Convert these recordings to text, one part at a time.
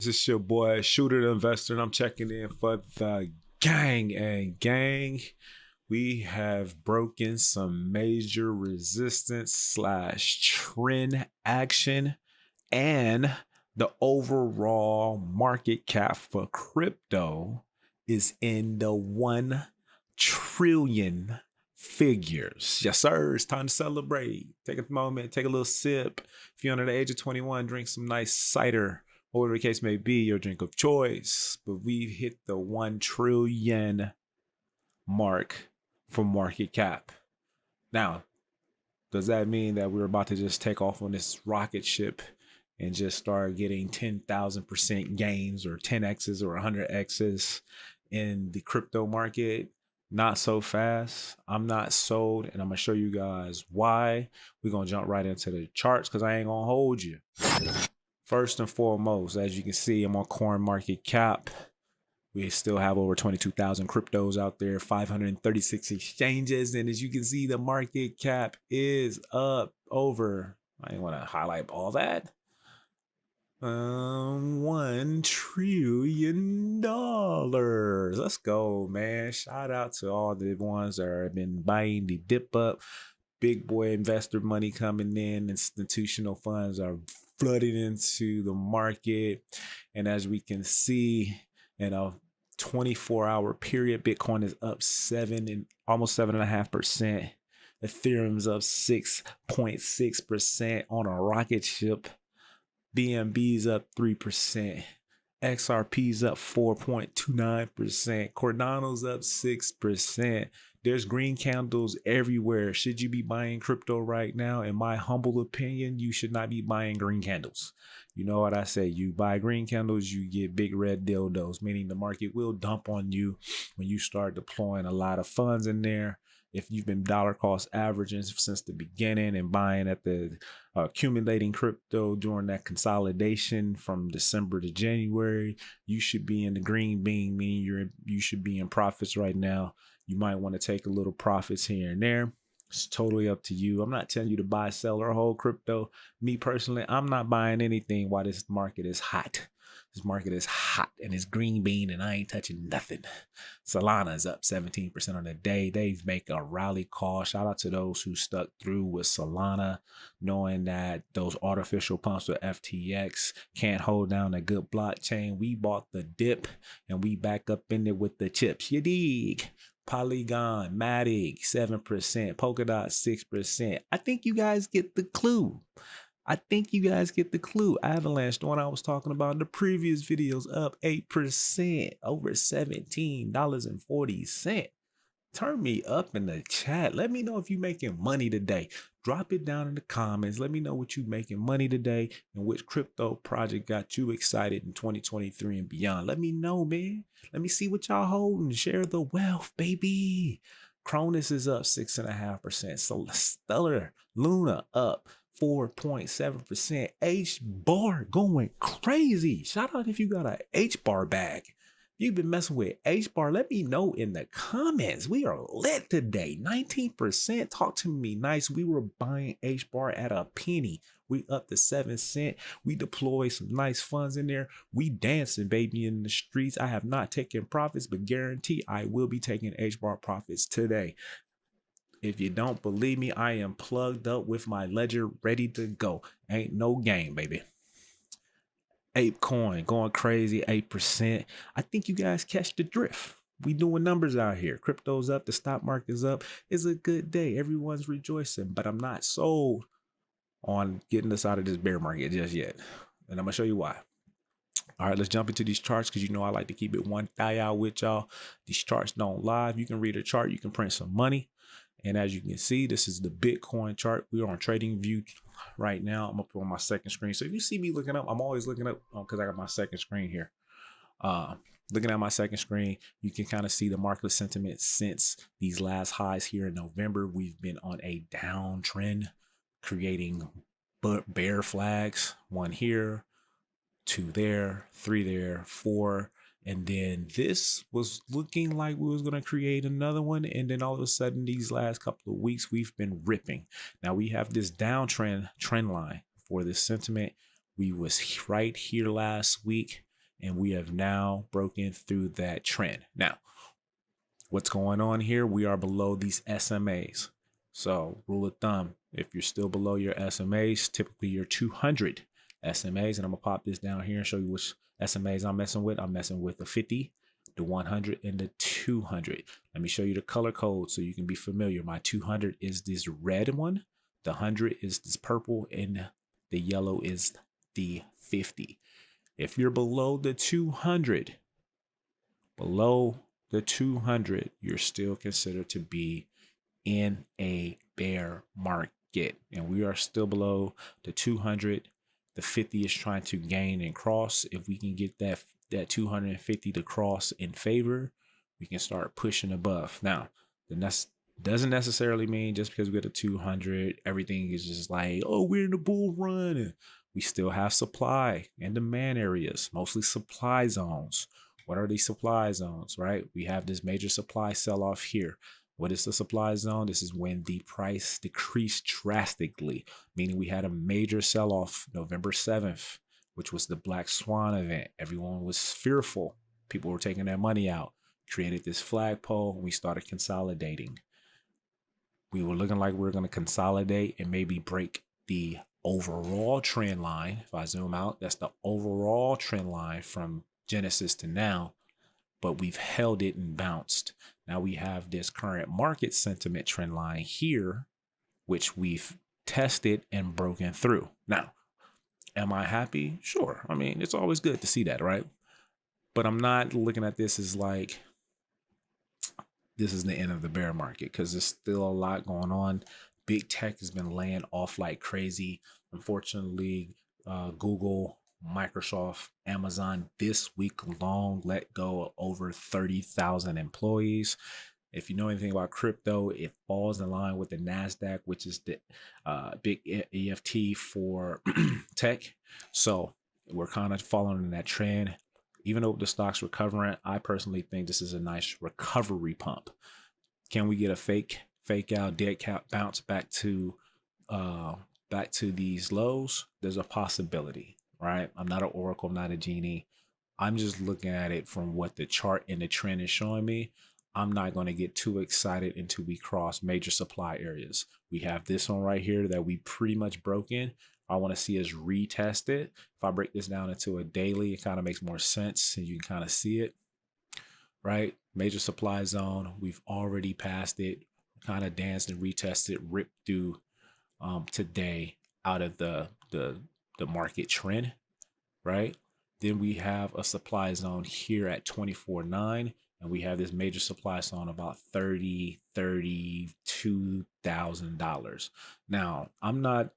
This is your boy, Shooter the Investor, and I'm checking in for the gang. And gang, we have broken some major resistance / trend action, and the overall market cap for crypto is in the 1 trillion figures. Yes, sir. It's time to celebrate. Take a moment, take a little sip. If you're under the age of 21, drink some nice cider. Whatever the case may be, your drink of choice. But we've hit the 1 trillion mark for market cap. Now, does that mean that we're about to just take off on this rocket ship and just start getting 10,000% gains or 10x's or 100x's in the crypto market? Not so fast. I'm not sold, and I'm gonna show you guys why. We're gonna jump right into the charts because I ain't gonna hold you. First and foremost, as you can see, I'm on Coin Market Cap. We still have over 22,000 cryptos out there, 536 exchanges. And as you can see, the market cap is up over, I didn't want to highlight all that, $1 trillion. Let's go, man. Shout out to all the ones that have been buying the dip up. Big boy investor money coming in. Institutional funds are flooding into the market. And as we can see, in a 24-hour period, Bitcoin is up almost 7.5%. Ethereum's up 6.6% on a rocket ship. BNB's up 3%. XRP's up 4.29%. Cardano's up 6%. There's green candles everywhere. Should you be buying crypto right now? In my humble opinion, you should not be buying green candles. You know what I say? You buy green candles, you get big red dildos, meaning the market will dump on you when you start deploying a lot of funds in there. If you've been dollar cost averaging since the beginning and buying at the accumulating crypto during that consolidation from December to January, you should be in the green bean, meaning you should be in profits right now. You might want to take a little profits here and there. It's totally up to you. I'm not telling you to buy, sell, or hold crypto. Me personally, I'm not buying anything while this market is hot. This market is hot and it's green bean and I ain't touching nothing. Solana is up 17% on the day. They've made a rally call. Shout out to those who stuck through with Solana, knowing that those artificial pumps with FTX can't hold down a good blockchain. We bought the dip and we back up in there with the chips. You dig? Polygon, Matic, 7%, Polkadot, 6%. I think you guys get the clue. Avalanche, the one I was talking about in the previous videos, up 8%, over $17.40. Turn me up in the chat. Let me know if you're making money today. Drop it down in the comments. Let me know what you're making money today and which crypto project got you excited in 2023 and beyond. Let me know, man. Let me see what y'all holding. Share the wealth, baby. Cronus is up 6.5%. So Stellar Luna up 4.7%. H-bar going crazy. Shout out if you got a H-bar bag. You've been messing with H-bar, let me know in the comments. We are lit today. 19%. Talk to me nice. We were buying H-bar at a penny. We up to 7 cents. We deploy some nice funds in there. We dancing, baby, in the streets. I have not taken profits, but guarantee I will be taking H-bar profits today. If you don't believe me, I am plugged up with my ledger ready to go. Ain't no game, baby. ApeCoin going crazy, 8%. I think you guys catch the drift. We doing numbers out here. Crypto's up, the stock market's up. It's a good day. Everyone's rejoicing, but I'm not sold on getting us out of this bear market just yet. And I'm gonna show you why. All right, let's jump into these charts because you know I like to keep it one thigh out with y'all. These charts don't lie. If you can read a chart, you can print some money. And as you can see, this is the Bitcoin chart. We're on TradingView right now. I'm up on my second screen. So if you see me looking up, I'm always looking up because I got my second screen here. Looking at my second screen, you can kind of see the market sentiment since these last highs here in November. We've been on a downtrend, creating bear flags. 1 here, 2 there, 3 there, 4. And then this was looking like we was going to create another one. And then all of a sudden, these last couple of weeks, we've been ripping. Now we have this downtrend trend line for this sentiment. We was right here last week. and we have now broken through that trend. Now, what's going on here? We are below these SMAs. So rule of thumb, if you're still below your SMAs, typically your 200 SMAs, and I'm gonna pop this down here and show you which SMAs I'm messing with. I'm messing with the 50, the 100, and the 200. Let me show you the color code so you can be familiar. My 200 is this red one, the 100 is this purple, and the yellow is the 50. If you're below the 200, you're still considered to be in a bear market, and we are still below the 200. The 50 is trying to gain and cross. If we can get that 250 to cross in favor, we can start pushing above. Now, doesn't necessarily mean just because we get a 200, everything is just like, oh, we're in the bull run. And we still have supply and demand areas, mostly supply zones. What are these supply zones, right? We have this major supply sell-off here. What is the supply zone? This is when the price decreased drastically, meaning we had a major sell-off November 7th, which was the Black Swan event. Everyone was fearful. People were taking their money out, created this flagpole, and we started consolidating. We were looking like we were going to consolidate and maybe break the overall trend line. If I zoom out, that's the overall trend line from Genesis to now, but we've held it and bounced. Now we have this current market sentiment trend line here, which we've tested and broken through. Now, am I happy? Sure. I mean, it's always good to see that, right? But I'm not looking at this as like, this is the end of the bear market, because there's still a lot going on. Big tech has been laying off like crazy. Unfortunately, Google, Microsoft, Amazon this week alone let go of over 30,000 employees. If you know anything about crypto, it falls in line with the NASDAQ, which is the big EFT for tech. So we're kind of following in that trend. Even though the stock's recovering, I personally think this is a nice recovery pump. Can we get a fake out dead cat bounce back to these lows? There's a possibility, right? I'm not an oracle, I'm not a genie. I'm just looking at it from what the chart and the trend is showing me. I'm not going to get too excited until we cross major supply areas. We have this one right here that we pretty much broke in. I want to see us retest it. If I break this down into a daily, it kind of makes more sense and you can kind of see it, right? Major supply zone. We've already passed it, kind of danced and retested, ripped through today out of the market trend, right? Then we have a supply zone here at 24.9, and we have this major supply zone about $32,000. Now, I'm not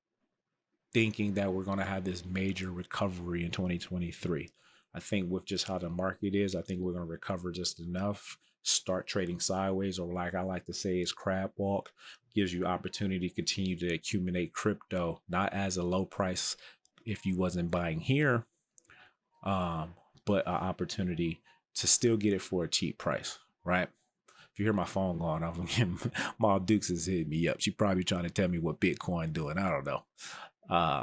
thinking that we're going to have this major recovery in 2023. I think with just how the market is, I think we're going to recover just enough, start trading sideways, or like I like to say is crab walk. Gives you opportunity to continue to accumulate crypto, not as a low price if you wasn't buying here, but an opportunity to still get it for a cheap price, right? If you hear my phone going off, Mom Dukes is hitting me up. She probably trying to tell me what Bitcoin doing. I don't know.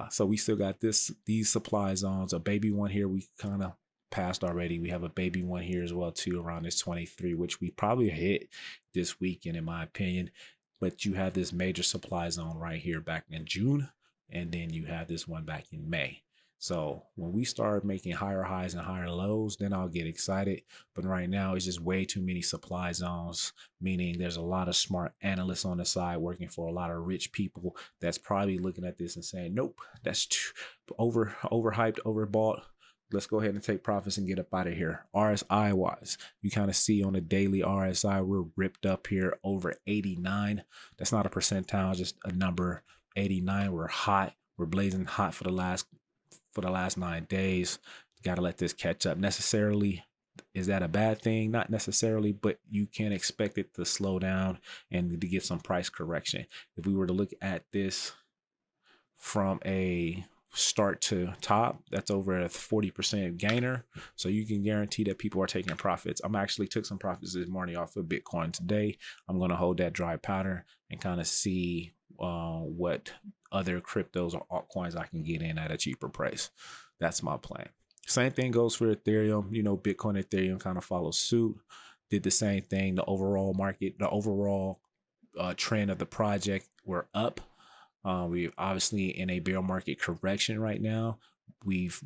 So we still got these supply zones. A baby one here we kind of passed already. We have a baby one here as well too, around this 23, which we probably hit this weekend in my opinion. But you have this major supply zone right here back in June, and then you have this one back in May. So when we start making higher highs and higher lows, then I'll get excited. But right now, it's just way too many supply zones, meaning there's a lot of smart analysts on the side working for a lot of rich people that's probably looking at this and saying, nope, that's too overhyped, overbought. Let's go ahead and take profits and get up out of here. RSI wise, you kind of see on the daily RSI, we're ripped up here over 89. That's not a percentile, just a number. 89, we're hot. We're blazing hot for the last 9 days. Got to let this catch up. Necessarily, is that a bad thing? Not necessarily, but you can expect it to slow down and to get some price correction. If we were to look at this from a start to top, that's over a 40% gainer. So you can guarantee that people are taking profits. I'm actually took some profits this morning off of Bitcoin today. I'm going to hold that dry powder and kind of see what other cryptos or altcoins I can get in at a cheaper price. That's my plan. Same thing goes for Ethereum. You know, Bitcoin and Ethereum kind of follow suit, did the same thing. The overall market, the overall trend of the project were up. We obviously in a bear market correction right now. We've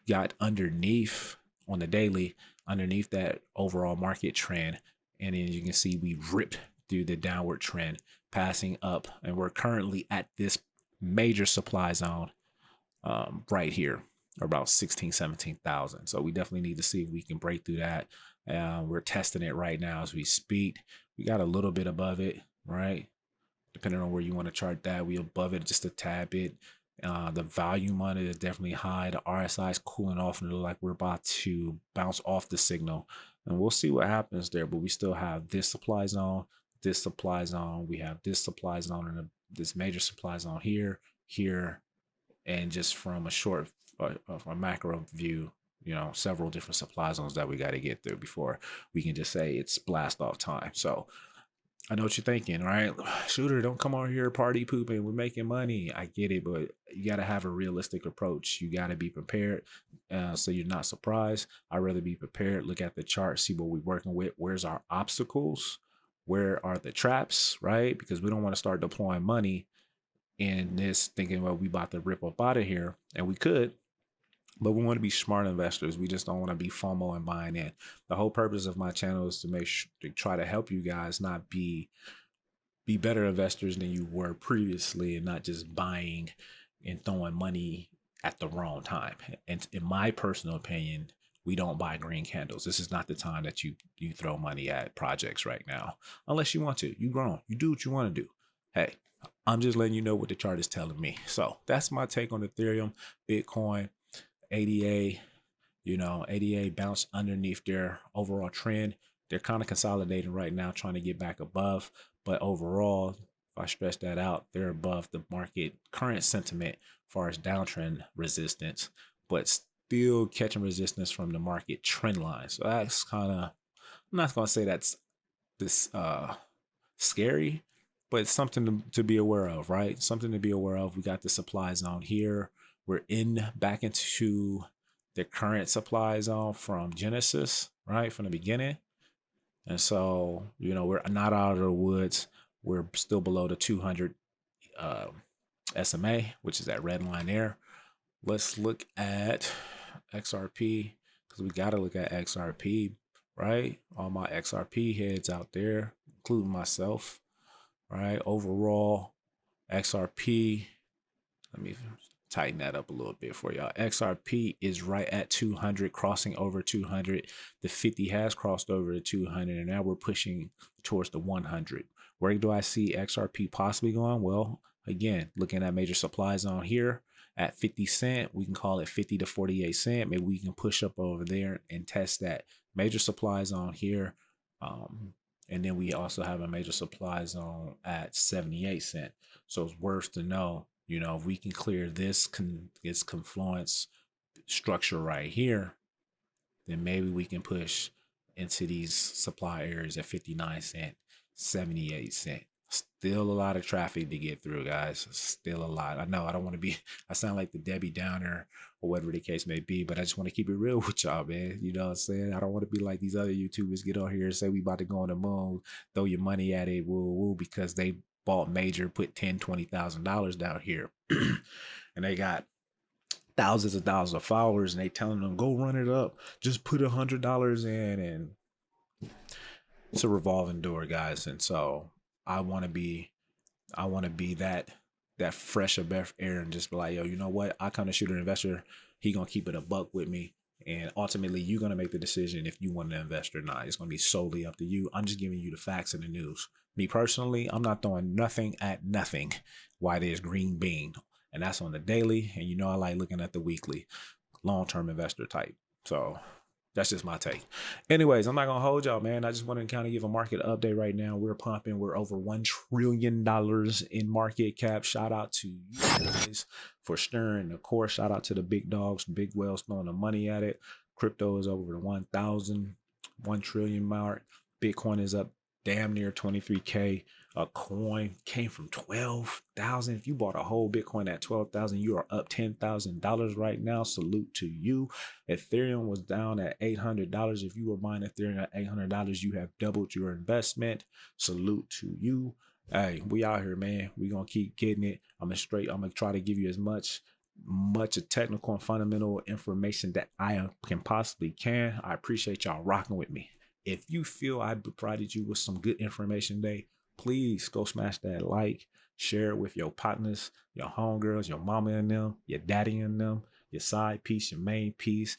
got underneath on the daily, underneath that overall market trend. And then you can see we ripped through the downward trend, passing up. And we're currently at this major supply zone right here, about 16, 17,000. So we definitely need to see if we can break through that. We're testing it right now as we speak. We got a little bit above it, right? Depending on where you want to chart that, we above it just a tad bit. The volume on it is definitely high. The RSI is cooling off and it looks like we're about to bounce off the signal. And we'll see what happens there. But we still have this supply zone, this supply zone. We have this supply zone and this major supply zone here, here. And just from a short, a macro view, you know, several different supply zones that we got to get through before we can just say it's blast off time. So I know what you're thinking, right? Shooter, don't come on here party pooping. We're making money. I get it, but you got to have a realistic approach. You got to be prepared so you're not surprised. I'd rather be prepared, look at the chart, see what we're working with. Where's our obstacles? Where are the traps, right? Because we don't want to start deploying money in this thinking, well, we about to rip up out of here. And we could, but we want to be smart investors. We just don't want to be FOMO and buying in. The whole purpose of my channel is to try to help you guys not be better investors than you were previously, and not just buying and throwing money at the wrong time. And in my personal opinion, we don't buy green candles. This is not the time that you throw money at projects right now, unless you want to. You grown. You do what you want to do. Hey, I'm just letting you know what the chart is telling me. So that's my take on Ethereum, Bitcoin. ADA, you know, ADA bounced underneath their overall trend. They're kind of consolidating right now, trying to get back above. But overall, if I stretch that out, they're above the market current sentiment as far as downtrend resistance, but still catching resistance from the market trend line. So that's kind of, I'm not going to say that's this scary, but it's something to be aware of, right? Something to be aware of. We got the supply zone here. We're back into the current supply zone from Genesis, right? From the beginning. And so, you know, we're not out of the woods. We're still below the 200 SMA, which is that red line there. Let's look at XRP, because we got to look at XRP, right? All my XRP heads out there, including myself, right? Overall, XRP, let me tighten that up a little bit for y'all. XRP is right at 200, crossing over 200. The 50 has crossed over to 200, and now we're pushing towards the 100. Where do I see XRP possibly going? Well, again, looking at major supply zone here at 50 cent, we can call it 50 to 48 cent. Maybe we can push up over there and test that major supply zone here. And then we also have a major supply zone at 78 cent. So it's worth to know, you know, if we can clear this confluence structure right here, then maybe we can push into these supply areas at 59 cent, 78 cent. Still a lot of traffic to get through, guys. Still a lot. I know I don't want to be, I sound like the Debbie Downer or whatever the case may be, but I just want to keep it real with y'all, man. You know what I'm saying? I don't want to be like these other YouTubers get on here and say we about to go on the moon, throw your money at it, woo woo, because they bought major, put $10,000-$20,000 down here. And they got thousands of followers, and they telling them, go run it up. Just put $100 in, and it's a revolving door, guys. And so I want to be that fresh of breath air and just be like, yo, you know what? I come to shoot an investor. He gonna keep it a buck with me. And ultimately, you're gonna make the decision if you want to invest or not. It's gonna be solely up to you. I'm just giving you the facts and the news. Me personally, I'm not throwing nothing at nothing. Why there's green bean, and that's on the daily. And you know I like looking at the weekly, long-term investor type. So that's just my take. Anyways, I'm not going to hold y'all, man. I just want to kind of give a market update right now. We're pumping. We're over $1 trillion in market cap. Shout out to you guys for stirring the core. Shout out to the big dogs, big whales throwing the money at it. Crypto is over the 1 trillion mark. Bitcoin is up damn near 23K. A coin came from 12,000. If you bought a whole Bitcoin at 12,000, you are up $10,000 right now. Salute to you. Ethereum was down at $800. If you were buying Ethereum at $800, you have doubled your investment. Salute to you. Hey, we out here, man. We gonna keep getting it. I'm gonna try to give you as much technical and fundamental information that I can possibly can. I appreciate y'all rocking with me. If you feel I provided you with some good information today, please go smash that like, share it with your partners, your homegirls, your mama and them, your daddy and them, your side piece, your main piece,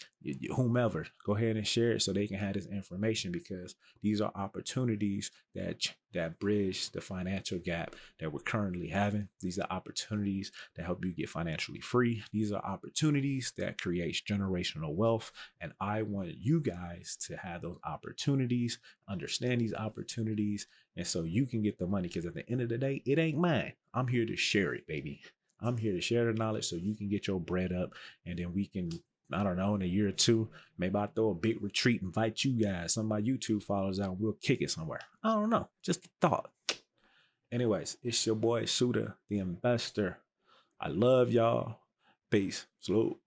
whomever. Go ahead and share it so they can have this information, because these are opportunities that bridge the financial gap that we're currently having. These are opportunities that help you get financially free. These are opportunities that create generational wealth. And I want you guys to have those opportunities, understand these opportunities, and so you can get the money, because at the end of the day, it ain't mine. I'm here to share it, baby. I'm here to share the knowledge so you can get your bread up, and then we can, I don't know, in a year or two, maybe I'll throw a big retreat, invite you guys, some of my YouTube followers out, and we'll kick it somewhere. I don't know, just a thought. Anyways, it's your boy Shooter, the investor. I love y'all. Peace. Salute.